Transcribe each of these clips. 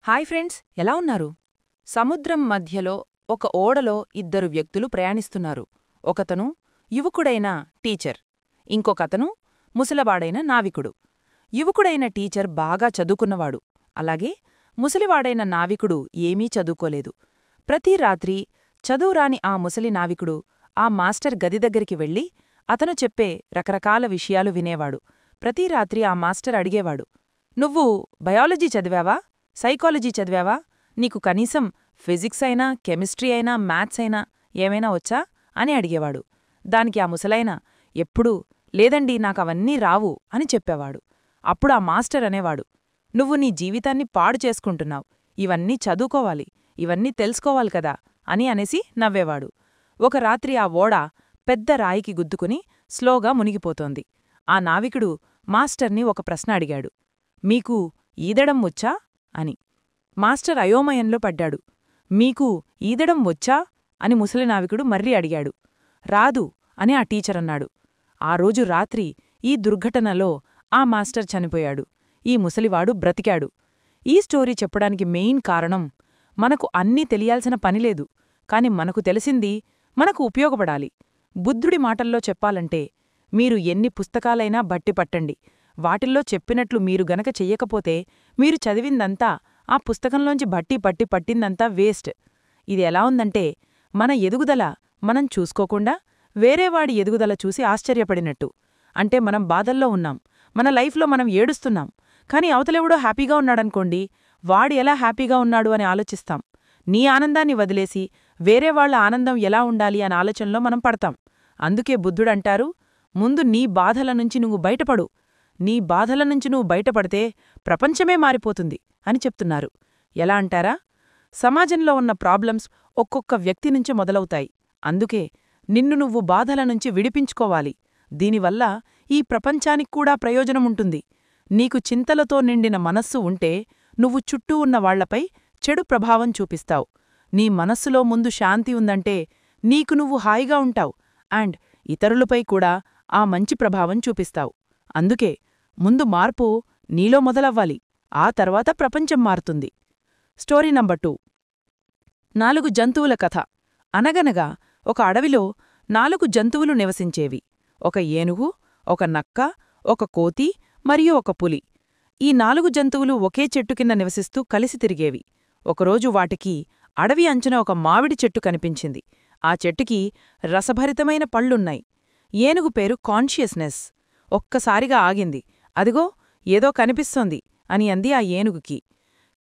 Hi friends, ఎలా ఉన్నారు? సముద్రం మధ్యలో ఒక ఓడలో ఇద్దరు వ్యక్తులు ప్రయాణిస్తున్నారు. ఒకతను యువకుడైన టీచర్, ఇంకొకతను ముసలవాడైన నావికుడు. యువకుడైన టీచర్ బాగా చదువుకున్నవాడు, అలాగే ముసలివాడైన నావికుడు ఏమీ చదువుకోలేదు. ప్రతి రాత్రి చదువురాని ఆ ముసలి నావికుడు ఆ మాస్టర్ గది దగ్గరికి వెళ్ళి అతను చెప్పే రకరకాల విషయాలు వినేవాడు. ప్రతి రాత్రి ఆ మాస్టర్ అడిగేవాడు, "నువ్వు బయాలజీ చదివావా? సైకాలజీ చదివావా? నీకు కనీసం ఫిజిక్స్ అయినా, కెమిస్ట్రీ అయినా, మ్యాథ్స్ అయినా ఏమైనా వచ్చా?" అని అడిగేవాడు. దానికి ఆ ముసలాయన ఎప్పుడూ "లేదండి, నాకవన్నీ రావు" అని చెప్పేవాడు. అప్పుడు ఆ మాస్టర్ అనేవాడు, "నువ్వు నీ జీవితాన్ని పాడు చేసుకుంటున్నావు. ఇవన్నీ చదువుకోవాలి, ఇవన్నీ తెలుసుకోవాలి కదా" అనేసి నవ్వేవాడు. ఒక రాత్రి ఆ ఓడ పెద్ద రాయికి గుద్దుకుని స్లోగా మునిగిపోతోంది. ఆ నావికుడు మాస్టర్ని ఒక ప్రశ్న అడిగాడు, "మీకు ఈదడం వచ్చా?" అని. మాస్టర్ అయోమయంలో పడ్డాడు. "మీకు ఈదడం వచ్చా?" అని ముసలి నావికుడు మర్రి అడిగాడు. "రాదు" అని ఆ టీచరన్నాడు. ఆ రోజు రాత్రి ఈ దుర్ఘటనలో ఆ మాస్టర్ చనిపోయాడు. ఈ ముసలివాడు బ్రతికాడు. ఈ స్టోరీ చెప్పడానికి మెయిన్ కారణం, మనకు అన్నీ తెలియాల్సిన పనిలేదు, కాని మనకు తెలిసింది మనకు ఉపయోగపడాలి. బుద్ధుడి మాటల్లో చెప్పాలంటే, మీరు ఎన్ని పుస్తకాలైనా బట్టిపట్టండి, వాటిల్లో చెప్పినట్లు మీరు గనక చెయ్యకపోతే మీరు చదివిందంతా ఆ పుస్తకంలోంచి బట్టి పట్టిందంతా వేస్ట్. ఇది ఎలా ఉందంటే, మన ఎదుగుదల మనం చూసుకోకుండా వేరేవాడి ఎదుగుదల చూసి ఆశ్చర్యపడినట్టు. అంటే మనం బాధల్లో ఉన్నాం, మన లైఫ్లో మనం ఏడుస్తున్నాం, కాని అవతలెవడో హ్యాపీగా ఉన్నాడనుకోండి, వాడు ఎలా హ్యాపీగా ఉన్నాడు అని ఆలోచిస్తాం. నీ ఆనందాన్ని వదిలేసి వేరేవాళ్ల ఆనందం ఎలా ఉండాలి అనే ఆలోచనలో మనం పడతాం. అందుకే బుద్ధుడంటారు, ముందు నీ బాధల నుంచి నువ్వు బయటపడు, నీ బాధల నుంచి నువ్వు బయటపడితే ప్రపంచమే మారిపోతుంది అని చెప్తున్నారు. ఎలా అంటారా? సమాజంలో ఉన్న ప్రాబ్లమ్స్ ఒక్కొక్క వ్యక్తి నుంచి మొదలవుతాయి. అందుకే నిన్ను నువ్వు బాధల నుంచి విడిపించుకోవాలి. దీనివల్ల ఈ ప్రపంచానిక్కూడా ప్రయోజనముంటుంది. నీకు చింతలతో నిండిన మనస్సు ఉంటే నువ్వు చుట్టూ ఉన్న వాళ్లపై చెడు ప్రభావం చూపిస్తావు. నీ మనస్సులో ముందు శాంతి ఉందంటే నీకు నువ్వు హాయిగా ఉంటావు అండ్ ఇతరులపై కూడా ఆ మంచి ప్రభావం చూపిస్తావు. అందుకే ముందు మార్పు నీలో మొదలవ్వాలి, ఆ తర్వాత ప్రపంచం మారుతుంది. Story number 2. 4 జంతువుల కథ. అనగనగా ఒక అడవిలో 4 జంతువులు నివసించేవి. ఒక ఏనుగు, ఒక నక్క, ఒక కోతి మరియు ఒక పులి. ఈ 4 జంతువులు ఒకే చెట్టు కింద నివసిస్తూ కలిసి తిరిగేవి. ఒకరోజు వాటికి అడవి అంచున ఒక మామిడి చెట్టు కనిపించింది. ఆ చెట్టుకి రసభరితమైన పళ్ళున్నాయి. ఏనుగు పేరు కాన్షియస్నెస్. ఒక్కసారిగా ఆగింది. "అదిగో, ఏదో కనిపిస్తోంది" అని అంది ఆ ఏనుగుకి.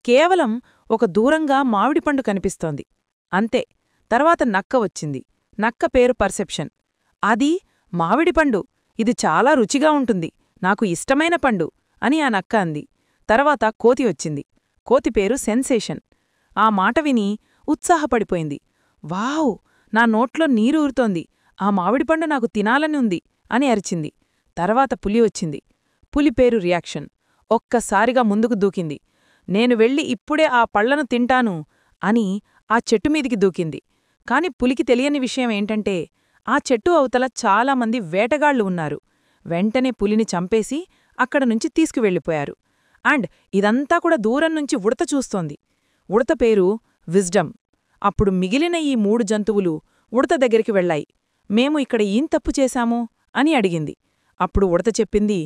కేవలం ఒక దూరంగా మామిడిపండు కనిపిస్తోంది, అంతే. తర్వాత నక్క వచ్చింది. నక్క పేరు పర్సెప్షన్. "అది మామిడిపండు, ఇది చాలా రుచిగా ఉంటుంది, నాకు ఇష్టమైన పండు" అని ఆ నక్క అంది. తర్వాత కోతి వచ్చింది. కోతి పేరు సెన్సేషన్. ఆ మాట విని ఉత్సాహపడిపోయింది. "వావ్, నా నోట్లో నీరు ఊరుతోంది, ఆ మామిడిపండు నాకు తినాలని ఉంది" అని అరిచింది. తర్వాత పులి వచ్చింది. పులి పేరు రియాక్షన్. ఒక్కసారిగా ముందుకు దూకింది. "నేను వెళ్ళి ఇప్పుడే ఆ పళ్లను తింటాను" అని ఆ చెట్టుమీదికి దూకింది. కాని పులికి తెలియని విషయం ఏంటంటే, ఆ చెట్టు అవతల చాలామంది వేటగాళ్లు ఉన్నారు. వెంటనే పులిని చంపేసి అక్కడనుంచి తీసుకువెళ్ళిపోయారు. అండ్ ఇదంతా కూడా దూరం నుంచి ఉడత చూస్తోంది. ఉడత పేరు విజ్డమ్. అప్పుడు మిగిలిన ఈ 3 జంతువులు ఉడత దగ్గరికి వెళ్లాయి. "మేము ఇక్కడ ఏం తప్పు చేశాము" అని అడిగింది. అప్పుడు ఉడత చెప్పింది,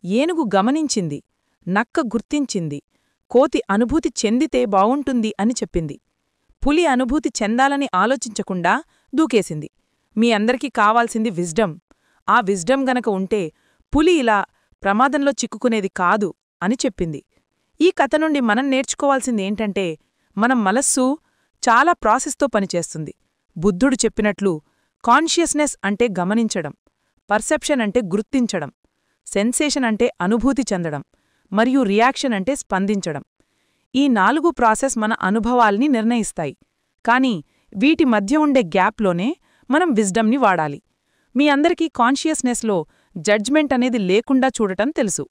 "ఏనుగు గమనించింది, నక్క గుర్తించింది, కోతి అనుభూతి చెందితే బావుంటుంది" అని చెప్పింది. పులి అనుభూతి చెందాలని ఆలోచించకుండా దూకేసింది. "మీ అందరికీ కావాల్సింది విజ్డమ్. ఆ విజ్డమ్ గనక ఉంటే పులి ఇలా ప్రమాదంలో చిక్కుకునేది కాదు" అని చెప్పింది. ఈ కథ నుండి మనం నేర్చుకోవాల్సిందేంటంటే, మన మనస్సు చాలా ప్రాసెస్తో పనిచేస్తుంది. బుద్ధుడు చెప్పినట్లు కాన్షియస్నెస్ అంటే గమనించడం, పర్సెప్షన్ అంటే గుర్తించడం, సెన్సేషన్ అంటే అనుభూతి చెందడం, మరియు రియాక్షన్ అంటే స్పందించడం. ఈ 4 ప్రాసెస్ మన అనుభవాల్ని నిర్ణయిస్తాయి. కానీ వీటి మధ్య ఉండే గ్యాప్లోనే మనం విజ్డమ్ని వాడాలి. మీ అందరికీ కాన్షియస్నెస్లో జడ్జ్మెంట్ అనేది లేకుండా చూడటం తెలుసు.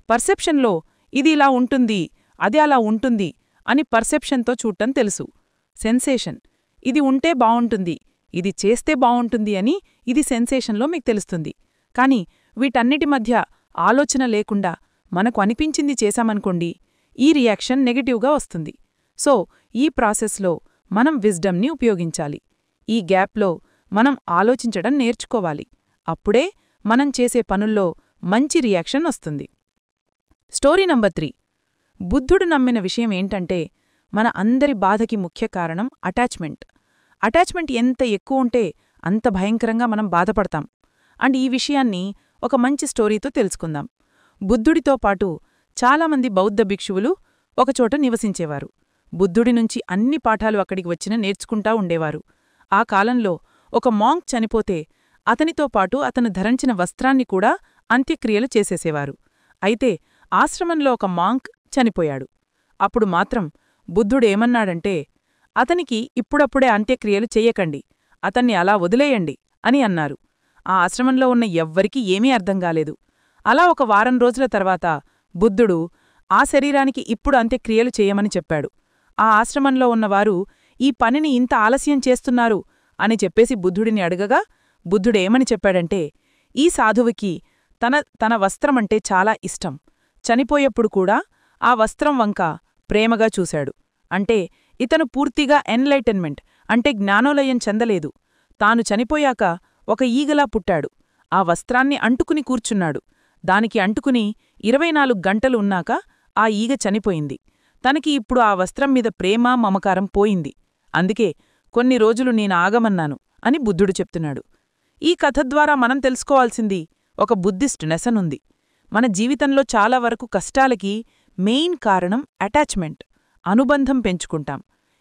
పర్సెప్షన్లో ఇది ఇలా ఉంటుంది, అది అలా ఉంటుంది అని పర్సెప్షన్తో చూడటం తెలుసు. సెన్సేషన్, ఇది ఉంటే బావుంటుంది, ఇది చేస్తే బావుంటుంది అని ఇది సెన్సేషన్లో మీకు తెలుస్తుంది. కాని వీటన్నిటి మధ్య ఆలోచన లేకుండా మనకు అనిపించింది చేశామనుకోండి, ఈ రియాక్షన్ నెగటివ్గా వస్తుంది. సో ఈ ప్రాసెస్లో మనం విజ్డమ్ని ఉపయోగించాలి. ఈ గ్యాప్లో మనం ఆలోచించడం నేర్చుకోవాలి. అప్పుడే మనం చేసే పనుల్లో మంచి రియాక్షన్ వస్తుంది. Story number 3. బుద్ధుడు నమ్మిన విషయం ఏంటంటే, మన అందరి బాధకి ముఖ్య కారణం అటాచ్మెంట్. అటాచ్మెంట్ ఎంత ఎక్కువుంటే అంత భయంకరంగా మనం బాధపడతాం. అండ్ ఈ విషయాన్ని ఒక మంచి స్టోరీతో తెలుసుకుందాం. బుద్ధుడితో పాటు చాలామంది బౌద్ధ భిక్షువులు ఒకచోట నివసించేవారు. బుద్ధుడి నుంచి అన్ని పాఠాలు అక్కడికి వచ్చిన నేర్చుకుంటా ఉండేవారు. ఆ కాలంలో ఒక మాంక్ చనిపోతే అతనితో పాటు అతను ధరించిన వస్త్రాన్ని కూడా అంత్యక్రియలు చేసేసేవారు. అయితే ఆశ్రమంలో ఒక మాంక్ చనిపోయాడు. అప్పుడు మాత్రం బుద్ధుడేమన్నాడంటే, అతనికి ఇప్పుడప్పుడే అంత్యక్రియలు చెయ్యకండి, అతన్ని అలా వదిలేయండి అని అన్నారు. ఆ ఆశ్రమంలో ఉన్న ఎవ్వరికీ ఏమీ అర్థంగాలేదు. అలా ఒక వారం రోజుల తర్వాత బుద్ధుడు ఆ శరీరానికి ఇప్పుడు అంత్యక్రియలు చేయమని చెప్పాడు. ఆ ఆశ్రమంలో ఉన్నవారు ఈ పనిని ఇంత ఆలస్యం చేస్తున్నారు అని చెప్పేసి బుద్ధుడిని అడగగా బుద్ధుడేమని చెప్పాడంటే, ఈ సాధువుకి తన వస్త్రమంటే చాలా ఇష్టం. చనిపోయేప్పుడు కూడా ఆ వస్త్రం వంక ప్రేమగా చూశాడు. అంటే ఇతను పూర్తిగా ఎన్లైటన్మెంట్ అంటే జ్ఞానోలయం చెందలేదు. తాను చనిపోయాక ఒక ఈగలా పుట్టాడు. ఆ వస్త్రాన్ని అంటుకుని కూర్చున్నాడు. దానికి అంటుకుని 24 గంటలు ఉన్నాక ఆ ఈగ చనిపోయింది. తనకి ఇప్పుడు ఆ వస్త్రం మీద ప్రేమ మమకారం పోయింది. అందుకే కొన్ని రోజులు నేను ఆగమన్నాను అని బుద్ధుడు చెప్తున్నాడు. ఈ కథ ద్వారా మనం తెలుసుకోవాల్సింది ఒక బుద్ధిస్ట్ లెసనుంది. మన జీవితంలో చాలా వరకు కష్టాలకి మెయిన్ కారణం అటాచ్మెంట్, అనుబంధం పెంచుకుంటాం.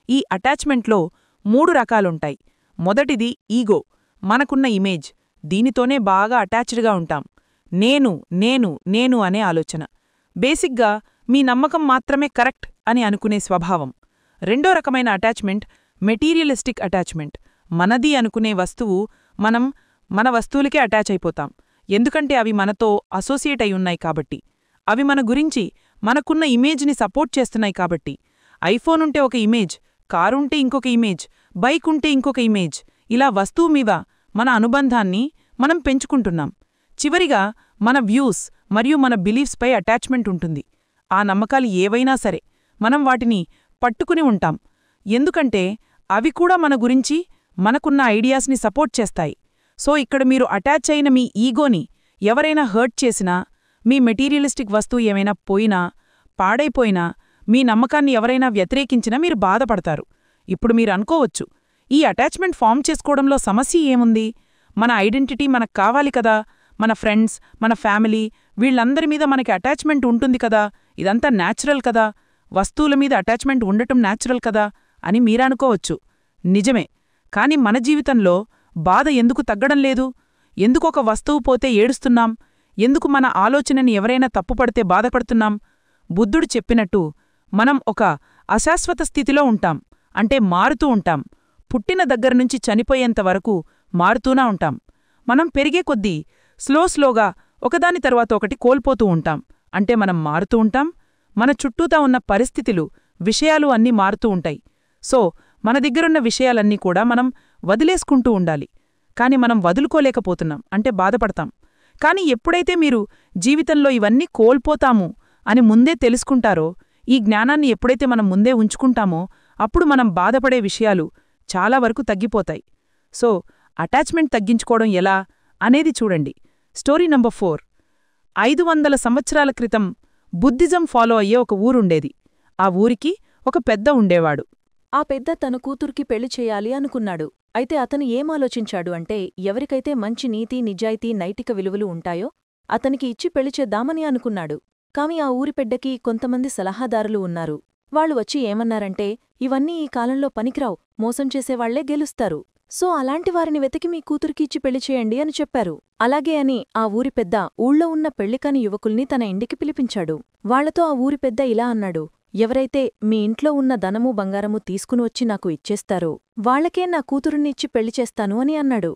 ఈ అటాచ్మెంట్లో 3 రకాలుంటాయి. మొదటిది ఈగో, మనకున్న ఇమేజ్. దీనితోనే బాగా అటాచ్డ్గా ఉంటాం. నేను నేను నేను అనే ఆలోచన. బేసిక్గా మీ నమ్మకం మాత్రమే కరెక్ట్ అని అనుకునే స్వభావం. రెండో రకమైన అటాచ్మెంట్ మెటీరియలిస్టిక్ అటాచ్మెంట్. మనది అనుకునే వస్తువు మన వస్తువులకే అటాచ్ అయిపోతాం. ఎందుకంటే అవి మనతో అసోసియేట్ అయ్యున్నాయి కాబట్టి. అవి మన గురించి మనకున్న ఇమేజ్ని సపోర్ట్ చేస్తున్నాయి కాబట్టి. ఐఫోన్ ఉంటే ఒక ఇమేజ్, కారుంటే ఇంకొక ఇమేజ్, బైక్ ఉంటే ఇంకొక ఇమేజ్. ఇలా వస్తువు మీద మన అనుబంధాన్ని మనం పెంచుకుంటున్నాం. చివరిగా మన వ్యూస్ మరియు మన బిలీఫ్స్పై అటాచ్మెంట్ ఉంటుంది. ఆ నమ్మకాలు ఏవైనా సరే మనం వాటిని పట్టుకుని ఉంటాం. ఎందుకంటే అవి కూడా మన గురించి మనకున్న ఐడియాస్ని సపోర్ట్ చేస్తాయి. సో ఇక్కడ మీరు అటాచ్ అయిన మీ ఈగోని ఎవరైనా హర్ట్ చేసినా, మీ మెటీరియలిస్టిక్ వస్తువు ఏమైనా పోయినా, పాడైపోయినా, మీ నమ్మకాన్ని ఎవరైనా వ్యతిరేకించినా మీరు బాధపడతారు. ఇప్పుడు మీరు అనుకోవచ్చు, ఈ అటాచ్మెంట్ ఫామ్ చేసుకోవడంలో సమస్య ఏముంది? మన ఐడెంటిటీ మనకు కావాలి కదా, మన ఫ్రెండ్స్, మన ఫ్యామిలీ, వీళ్ళందరి మీద మనకి అటాచ్మెంట్ ఉంటుంది కదా, ఇదంతా న్యాచురల్ కదా, వస్తువుల మీద అటాచ్మెంట్ ఉండటం న్యాచురల్ కదా అని మీరనుకోవచ్చు. నిజమే. కాని మన జీవితంలో బాధ ఎందుకు తగ్గడం లేదు? ఎందుకు ఒక వస్తువు పోతే ఏడుస్తున్నాం? ఎందుకు మన ఆలోచనని ఎవరైనా తప్పుపడితే బాధపడుతున్నాం? బుద్ధుడు చెప్పినట్టు మనం ఒక అశాశ్వత స్థితిలో ఉంటాం. అంటే మారుతూ ఉంటాం. పుట్టిన దగ్గరనుంచి చనిపోయేంతవరకు మారుతూనా ఉంటాం. మనం పెరిగే కొద్దీ స్లోగా ఒకదాని తరువాత ఒకటి కోల్పోతూ ఉంటాం. అంటే మనం మారుతూ ఉంటాం. మన చుట్టూతా ఉన్న పరిస్థితులు, విషయాలు అన్నీ మారుతూ ఉంటాయి. సో మన దగ్గరున్న విషయాలన్నీ కూడా మనం వదిలేసుకుంటూ ఉండాలి. కాని మనం వదులుకోలేకపోతున్నాం. అంటే బాధపడతాం. కాని ఎప్పుడైతే మీరు జీవితంలో ఇవన్నీ కోల్పోతాము అని ముందే తెలుసుకుంటారో, ఈ జ్ఞానాన్ని ఎప్పుడైతే మనం ముందే ఉంచుకుంటామో, అప్పుడు మనం బాధపడే విషయాలు చాలా వరకు తగ్గిపోతాయి. సో అటాచ్మెంట్ తగ్గించుకోవడం ఎలా అనేది చూడండి. Story number 4. 500 సంవత్సరాల క్రితం బుద్ధిజం ఫాలో అయ్యే ఒక ఊరుండేది. ఆ ఊరికి ఒక పెద్ద ఉండేవాడు. ఆ పెద్ద తన కూతురికి పెళ్లి చేయాలి అనుకున్నాడు. అయితే అతను ఏమాలోచించాడు అంటే, ఎవరికైతే మంచి నీతి, నిజాయితీ, నైతిక విలువలు ఉంటాయో అతనికి ఇచ్చి పెళ్లి చేద్దామని అనుకున్నాడు. కాని ఆ ఊరి పెద్దకి కొంతమంది సలహాదారులు ఉన్నారు. వాళ్ళు వచ్చి ఏమన్నారంటే, ఇవన్నీ ఈ కాలంలో పనికిరావు, మోసం చేసేవాళ్లే గెలుస్తారు. సో అలాంటి వారిని వెతికి మీ కూతురికి ఇచ్చి పెళ్లి చేయండి అని చెప్పారు. అలాగే అని ఆ ఊరి పెద్ద ఊళ్ళో ఉన్న పెళ్లికాని యువకుల్ని తన ఇంటికి పిలిపించాడు. వాళ్లతో ఆ ఊరి పెద్ద ఇలా అన్నాడు, ఎవరైతే మీ ఇంట్లో ఉన్న ధనము బంగారము తీసుకుని వచ్చి నాకు ఇచ్చేస్తారో వాళ్లకే నా కూతురుని ఇచ్చి పెళ్లి చేస్తాను అని అన్నాడు.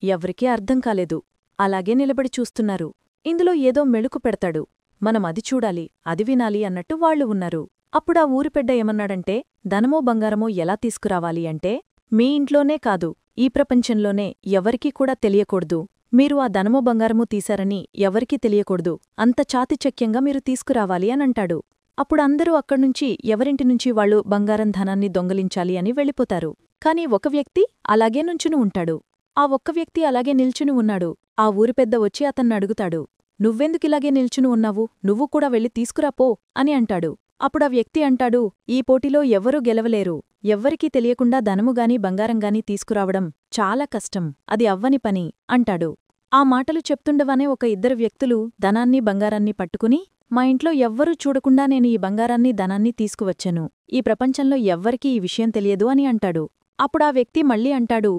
ఎవ్వరికీ అర్థం కాలేదు. అలాగే నిలబడి చూస్తున్నారు. ఇందులో ఏదో మెళుకు పెడతాడు, మనం అది చూడాలి, అది వినాలి అన్నట్టు వాళ్లు ఉన్నారు. అప్పుడా ఊరి పెద్ద ఏమన్నాడంటే, ధనమో బంగారమో ఎలా తీసుకురావాలి అంటే, మీ ఇంట్లోనే కాదు, ఈ ప్రపంచంలోనే ఎవరికీ కూడా తెలియకూడదు. మీరు ఆ ధనమో బంగారమో తీశారని ఎవరికీ తెలియకూడదు. అంత చాతిచక్యంగా మీరు తీసుకురావాలి అనంటాడు. అప్పుడు అందరూ అక్కడ్నుంచి ఎవరింటినుంచి వాళ్ళు బంగారం ధనాన్ని దొంగలించాలి అని వెళ్ళిపోతారు. కాని ఒక వ్యక్తి అలాగే నుంచుని ఉంటాడు. ఆ ఒక్క వ్యక్తి అలాగే నిల్చుని ఉన్నాడు. ఆ ఊరి పెద్ద వచ్చి అతన్నడుగుతాడు, "నువ్వెందుకిలాగే నిల్చుని ఉన్నావు? నువ్వు కూడా వెళ్ళి తీసుకురాపో" అని అంటాడు. అప్పుడా వ్యక్తి అంటాడు, "ఈ పోటీలో ఎవ్వరూ గెలవలేరు. ఎవ్వరికీ తెలియకుండా ధనముగాని బంగారంగాని తీసుకురావడం చాలా కష్టం. అది అవ్వని పని" అంటాడు. ఆ మాటలు చెప్తుండగానే ఒక ఇద్దరు వ్యక్తులు ధనాన్ని బంగారాన్ని పట్టుకుని, "మా ఇంట్లో ఎవ్వరూ చూడకుండా నేను ఈ బంగారాన్ని ధనాన్ని తీసుకువచ్చాను. ఈ ప్రపంచంలో ఎవ్వరికీ ఈ విషయం తెలియదు" అని అంటాడు. అప్పుడా వ్యక్తి మళ్ళీ అంటాడు,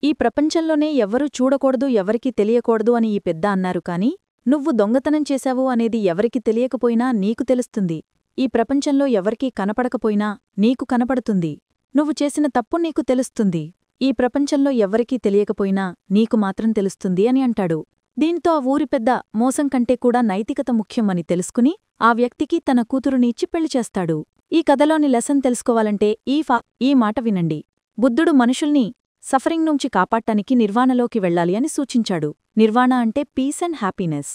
"ఈ ప్రపంచంలోనే ఎవ్వరూ చూడకూడదు, ఎవరికీ తెలియకూడదు అని ఈ పెద్ద అన్నారు కాని, నువ్వు దొంగతనం చేశావు అనేది ఎవరికి తెలియకపోయినా నీకు తెలుస్తుంది. ఈ ప్రపంచంలో ఎవరికీ కనపడకపోయినా నీకు కనపడుతుంది. నువ్వు చేసిన తప్పు నీకు తెలుస్తుంది. ఈ ప్రపంచంలో ఎవ్వరికీ తెలియకపోయినా నీకు మాత్రం తెలుస్తుంది" అని అంటాడు. దీంతో ఆ ఊరి పెద్ద మోసం కంటే కూడా నైతికత ముఖ్యం అని తెలుసుకుని ఆ వ్యక్తికి తన కూతురుని ఇచ్చి పెళ్లి చేస్తాడు. ఈ కథలోని లెసన్ తెలుసుకోవాలంటే ఈ మాట వినండి. బుద్ధుడు మనుషుల్ని సఫరింగ్ నుంచి కాపాడటానికి నిర్వాణలోకి వెళ్ళాలి అని సూచించాడు. నిర్వాణ అంటే పీస్ అండ్ హ్యాపీనెస్.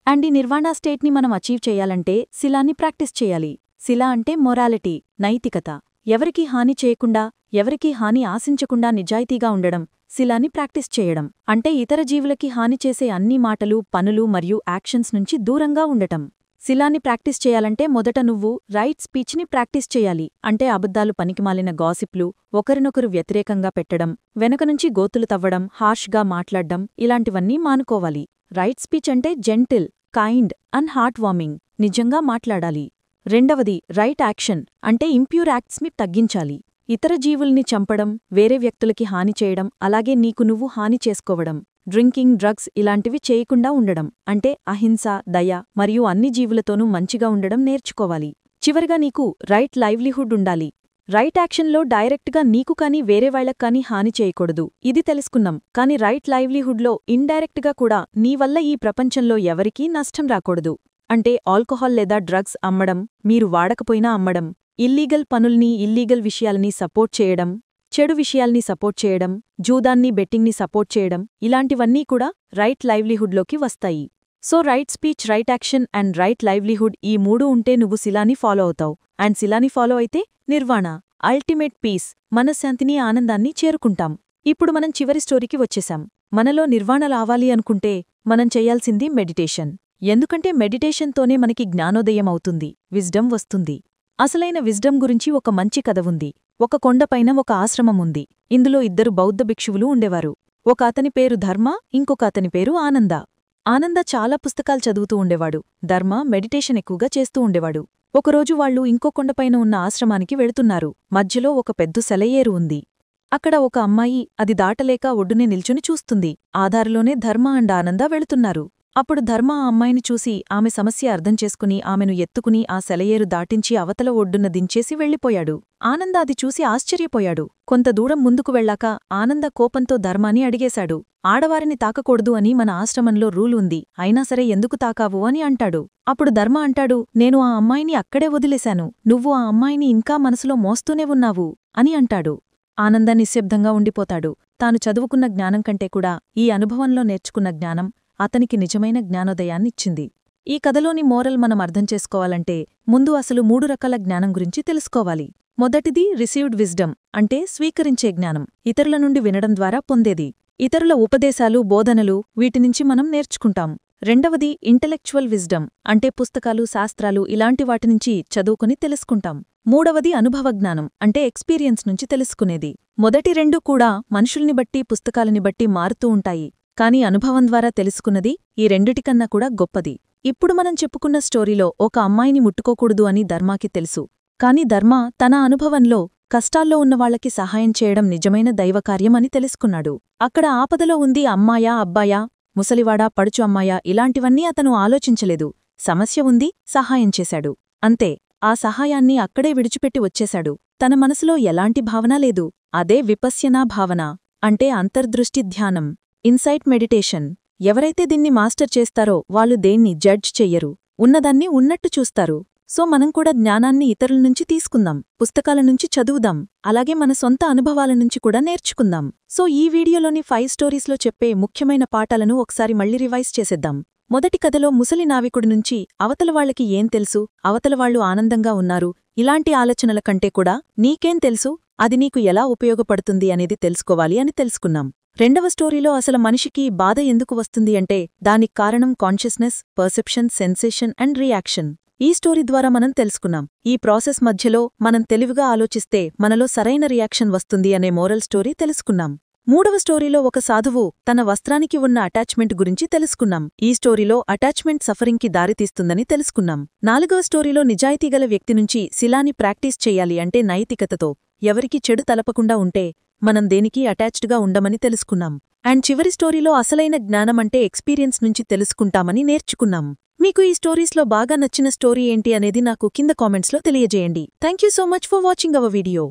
అండ్ ఈ నిర్వాణ స్టేట్ని మనం అచీవ్ చేయాలంటే శిలాన్ని ప్రాక్టీస్ చేయాలి. శిలా అంటే మొరాలిటీ, నైతికత. ఎవరికీ హాని చేయకుండా, ఎవరికీ హాని ఆశించకుండా నిజాయితీగా ఉండడం, శిలాని ప్రాక్టీస్ చేయడం. అంటే ఇతర జీవులకి హాని చేసే అన్ని మాటలు, పనులు మరియు యాక్షన్స్ నుంచి దూరంగా ఉండటం. శిలాని ప్రాక్టీస్ చేయాలంటే మొదట నువ్వు రైట్ స్పీచ్ని ప్రాక్టీస్ చేయాలి. అంటే అబద్ధాలు, పనికిమాలిన గాసిప్లు, ఒకరినొకరు వ్యతిరేకంగా పెట్టడం, వెనకనుంచి గోతులు తవ్వడం, హార్ష్గా మాట్లాడ్డం ఇలాంటివన్నీ మానుకోవాలి. రైట్ స్పీచ్ అంటే gentle, kind and heart warming, నిజంగా మాట్లాడాలి. రెండవది రైట్ యాక్షన్ అంటే ఇంప్యూర్ యాక్ట్స్ని తగ్గించాలి. ఇతర జీవుల్ని చంపడం, వేరే వ్యక్తులకి హాని చేయడం, అలాగే నీకు నువ్వు హాని చేసుకోవడం, డ్రింకింగ్, డ్రగ్స్ ఇలాంటివి చేయకుండా ఉండడం. అంటే అహింస, దయ మరియు అన్ని జీవులతోనూ మంచిగా ఉండడం నేర్చుకోవాలి. చివరిగా నీకు రైట్ లైవ్లీహుడ్ ఉండాలి. రైట్ యాక్షన్లో డైరెక్ట్గా నీకు కానీ వేరే వాళ్లకు కానీ హాని చేయకూడదు, ఇది తెలుసుకున్నాం. కాని రైట్ లైవ్లీహుడ్లో ఇండైరెక్ట్గా కూడా నీ వల్ల ఈ ప్రపంచంలో ఎవరికీ నష్టం రాకూడదు. అంటే ఆల్కహాల్ లేదా డ్రగ్స్ అమ్మడం, మీరు వాడకపోయినా అమ్మడం, ఇల్లీగల్ పనుల్ని, ఇల్లీగల్ విషయాల్ని సపోర్ట్ చేయడం, చెడు విషయాల్ని సపోర్ట్ చేయడం, జూదాన్ని, బెట్టింగ్ని సపోర్ట్ చేయడం ఇలాంటివన్నీ కూడా రైట్ లైవ్లీహుడ్లోకి వస్తాయి. So right speech, right action and right livelihood ఈ మూడు ఉంటే నువ్వు శిలాని ఫాలో అవుతావు. అండ్ శిలాని ఫాలో అయితే నిర్వాణ, అల్టిమేట్ పీస్, మనశ్శాంతిని, ఆనందాన్ని చేరుకుంటాం. ఇప్పుడు మనం చివరి స్టోరీకి వచ్చేశాం. మనలో నిర్వాణ రావాలి అనుకుంటే మనం చెయ్యాల్సింది మెడిటేషన్. ఎందుకంటే మెడిటేషన్తోనే మనకి జ్ఞానోదయం అవుతుంది, విజ్డమ్ వస్తుంది. అసలైన విజ్డమ్ గురించి ఒక మంచి కథ ఉంది. ఒక కొండపైన ఒక ఆశ్రమం ఉంది. ఇందులో ఇద్దరు బౌద్ధ భిక్షువులు ఉండేవారు. ఒక అతని పేరు ధర్మ, ఇంకొక అతని పేరు ఆనంద. ఆనంద చాలా పుస్తకాలు చదువుతూ ఉండేవాడు. ధర్మ మెడిటేషన్ ఎక్కువగా చేస్తూ ఉండేవాడు. ఒకరోజు వాళ్లు ఇంకో కొండపైన ఉన్న ఆశ్రమానికి వెళుతున్నారు. మధ్యలో ఒక పెద్ద సెలయేరు ఉంది. అక్కడ ఒక అమ్మాయి అది దాటలేక ఒడ్డునే నిల్చుని చూస్తుంది. ఆధారులోనే ధర్మ అండ్ ఆనంద వెళుతున్నారు. అప్పుడు ధర్మ ఆ అమ్మాయిని చూసి ఆమె సమస్య అర్థం చేసుకుని ఆమెను ఎత్తుకుని ఆ సెలయేరు దాటించి అవతల ఒడ్డున దించేసి వెళ్ళిపోయాడు. ఆనంద అది చూసి ఆశ్చర్యపోయాడు. కొంత దూరం ముందుకు వెళ్ళాక ఆనంద కోపంతో ధర్మాని అడిగేశాడు, "ఆడవారిని తాకకూడదు అని మన ఆశ్రమంలో రూల్ ఉంది, అయినా సరే ఎందుకు తాకావు?" అని అంటాడు. అప్పుడు ధర్మ అంటాడు, "నేను ఆ అమ్మాయిని అక్కడే వదిలేశాను, నువ్వు ఆ అమ్మాయిని ఇంకా మనసులో మోస్తూనే ఉన్నావు" అని అంటాడు. ఆనంద నిశ్శబ్దంగా ఉండిపోతాడు. తాను చదువుకున్న జ్ఞానం కంటే కూడా ఈ అనుభవంలో నేర్చుకున్న జ్ఞానం అతనికి నిజమైన జ్ఞానోదయాన్నిచ్చింది. ఈ కథలోని మోరల్ మనం అర్థం చేసుకోవాలంటే ముందు అసలు 3 రకాల జ్ఞానం గురించి తెలుసుకోవాలి. మొదటిది రిసీవ్డ్ విజ్డమ్ అంటే స్వీకరించే జ్ఞానం, ఇతరుల నుండి వినడం ద్వారా పొందేది. ఇతరుల ఉపదేశాలు, బోధనలు వీటినుంచి మనం నేర్చుకుంటాం. రెండవది ఇంటలెక్చువల్ విజ్డమ్ అంటే పుస్తకాలు, శాస్త్రాలు ఇలాంటి వాటినుంచి చదువుకుని తెలుసుకుంటాం. మూడవది అనుభవజ్ఞానం అంటే ఎక్స్పీరియన్స్ నుంచి తెలుసుకునేది. మొదటి రెండు కూడా మనుషుల్ని బట్టి, పుస్తకాలని బట్టి మారుతూ ఉంటాయి. కాని అనుభవం ద్వారా తెలుసుకున్నది ఈ రెండిటికన్నా కూడా గొప్పది. ఇప్పుడు మనం చెప్పుకున్న స్టోరీలో ఒక అమ్మాయిని ముట్టుకోకూడదు అని ధర్మాకి తెలుసు. కాని ధర్మ తన అనుభవంలో కష్టాల్లో ఉన్నవాళ్లకి సహాయం చేయడం నిజమైన దైవకార్యం అని తెలుసుకున్నాడు. అక్కడ ఆపదలో ఉంది అమ్మాయా, అబ్బాయా, ముసలివాడా, పడుచు అమ్మాయా ఇలాంటివన్నీ అతను ఆలోచించలేదు. సమస్య ఉంది, సహాయం చేశాడు. అంతే. ఆ సహాయాన్ని అక్కడే విడిచిపెట్టి వచ్చేశాడు. తన మనసులో ఎలాంటి భావన లేదు. అదే విపశ్యనా భావన అంటే అంతర్దృష్టి ధ్యానం, ఇన్సైట్ మెడిటేషన్. ఎవరైతే దీన్ని మాస్టర్ చేస్తారో వాళ్ళు దేన్ని జడ్జ్ చెయ్యరు, ఉన్నదాన్ని ఉన్నట్టు చూస్తారు. సో మనం కూడా జ్ఞానాన్ని ఇతరుల నుంచి తీసుకుందాం, పుస్తకాల నుంచి చదువుదాం, అలాగే మన సొంత అనుభవాల నుంచి కూడా నేర్చుకుందాం. సో ఈ వీడియోలోని 5 స్టోరీస్లో చెప్పే ముఖ్యమైన పాఠాలను ఒకసారి మళ్ళీ రివైజ్ చేసేద్దాం. మొదటి కథలో ముసలి నావికుడి నుంచి అవతలవాళ్లకి ఏం తెలుసు, అవతలవాళ్లు ఆనందంగా ఉన్నారు, ఇలాంటి ఆలోచనల కంటే కూడా నీకేం తెలుసు, అది నీకు ఎలా ఉపయోగపడుతుంది అనేది తెలుసుకోవాలి అని తెలుసుకున్నాం. రెండవ స్టోరీలో అసలు మనిషికి బాధ ఎందుకు వస్తుంది అంటే దానికి కారణం consciousness, perception, sensation and reaction. ఈ స్టోరీ ద్వారా మనం తెలుసుకున్నాం. ఈ ప్రాసెస్ మధ్యలో మనం తెలివిగా ఆలోచిస్తే మనలో సరైన రియాక్షన్ వస్తుంది అనే మోరల్ స్టోరీ తెలుసుకున్నాం. మూడవ స్టోరీలో ఒక సాధువు తన వస్త్రానికి ఉన్న అటాచ్మెంట్ గురించి తెలుసుకున్నాం. ఈ స్టోరీలో అటాచ్మెంట్ సఫరింగ్కి దారితీస్తుందని తెలుసుకున్నాం. నాలుగవ స్టోరీలో నిజాయితీగల వ్యక్తి నుంచి శిలాని ప్రాక్టీస్ చెయ్యాలి అంటే నైతికతతో ఎవరికి చెడు తలపకుండా ఉంటే మనం దేనికి అటాచ్డ్గా ఉండమని తెలుసుకున్నాం. అండ్ చివరి స్టోరీలో అసలైన జ్ఞానమంటే ఎక్స్పీరియన్స్ నుంచి తెలుసుకుంటామని నేర్చుకున్నాం. మీకు ఈ స్టోరీస్లో బాగా నచ్చిన స్టోరీ ఏంటి అనేది నాకు కింద కామెంట్స్లో తెలియజేయండి. Thank you so much for watching our video.